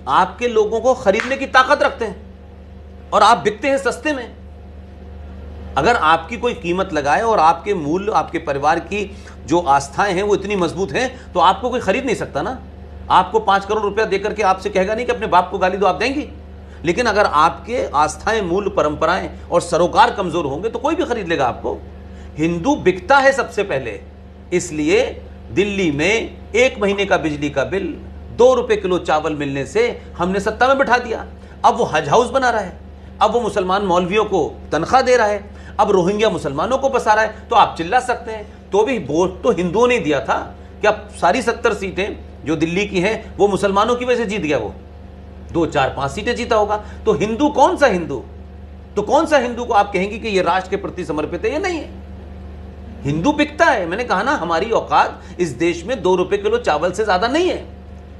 आपके लोगों को खरीदने की ताकत रखते हैं और आप बिकते हैं सस्ते में। अगर आपकी कोई कीमत लगाए और आपके मूल्य, आपके परिवार की जो आस्थाएं हैं वो इतनी मजबूत हैं, तो आपको कोई खरीद नहीं सकता ना। आपको 5 करोड़ रुपया देकर के आपसे कहेगा नहीं कि अपने बाप को गाली दो, आप देंगी। लेकिन अगर आपके आस्थाएं, मूल्य, परंपराएं और सरोकार कमजोर होंगे तो कोई भी खरीद लेगा आपको। हिंदू बिकता है सबसे पहले। इसलिए दिल्ली में 1 महीने का बिजली का बिल 2 रुपए किलो चावल मिलने से हमने सत्ता में बिठा दिया। अब वो हज हाउस बना रहा है, अब वो मुसलमान मौलवियों को तनख्वाह दे रहा है, अब रोहिंग्या मुसलमानों को बसा रहा है। तो आप चिल्ला सकते हैं, तो भी वोट तो हिंदुओं ने दिया था। क्या सारी 70 सीटें जो दिल्ली की हैं वो मुसलमानों की वजह से जीत गया? वो 2, 4, 5 सीटें जीता होगा। तो हिंदू कौन सा हिंदू? तो कौन सा हिंदू को आप कहेंगे कि ये राष्ट्र के प्रति समर्पित है? ये नहीं है। हिंदू बिकता है। मैंने कहा ना, हमारी औकात इस देश में 2 रुपए किलो चावल से ज्यादा नहीं है।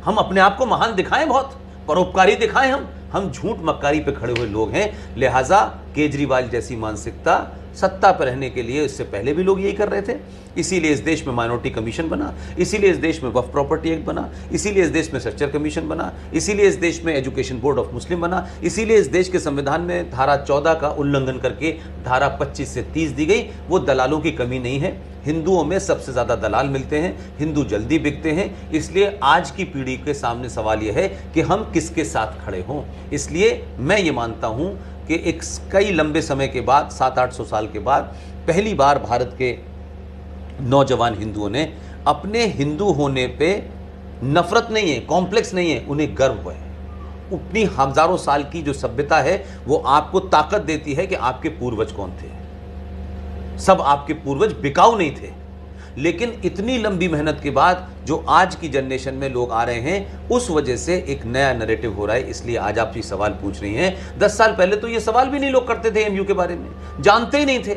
हम अपने आप को महान दिखाएं, बहुत परोपकारी दिखाएं। हम झूठ मक्कारी पे खड़े हुए लोग हैं। लिहाजा केजरीवाल जैसी मानसिकता सत्ता पर रहने के लिए, इससे पहले भी लोग यही कर रहे थे। इसीलिए इस देश में माइनॉरिटी कमीशन बना, इसीलिए इस देश में वक्फ प्रॉपर्टी एक्ट बना, इसीलिए इस देश में स्ट्रक्चर कमीशन बना, इसीलिए इस देश में एजुकेशन बोर्ड ऑफ मुस्लिम बना, इसीलिए इस देश के संविधान में धारा 14 का उल्लंघन करके धारा 25 से 30 दी गई। वो दलालों की कमी नहीं है। हिंदुओं में सबसे ज्यादा दलाल मिलते हैं, हिंदू जल्दी बिकते हैं। इसलिए आज की पीढ़ी के सामने सवाल यह है कि हम किसके साथ खड़े हों। इसलिए मैं ये मानता हूं कि एक कई लंबे समय के बाद, 700-800 साल के बाद, पहली बार भारत के नौजवान हिंदुओं ने अपने हिंदू होने पे नफरत नहीं है, कॉम्प्लेक्स नहीं है, उन्हें गर्व है। उतनी हजारों साल की जो सभ्यता है वो आपको ताकत देती है कि आपके पूर्वज कौन थे। सब आपके पूर्वज बिकाऊ नहीं थे। लेकिन इतनी लंबी मेहनत के बाद जो आज की जनरेशन में लोग आ रहे हैं, उस वजह से एक नया नैरेटिव हो रहा है। इसलिए आज आप ये सवाल पूछ रही हैं। 10 साल पहले तो ये सवाल भी नहीं लोग करते थे, एमयू के बारे में जानते ही नहीं थे।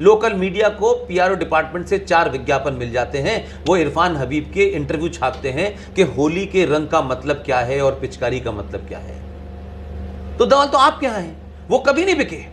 लोकल मीडिया को पीआरओ डिपार्टमेंट से 4 विज्ञापन मिल जाते हैं। वो इरफान हबीब के इंटरव्यू छापते हैं कि होली के रंग का मतलब क्या है और पिचकारी का मतलब क्या है। तो दवा तो आप क्या है, वो कभी नहीं बिके।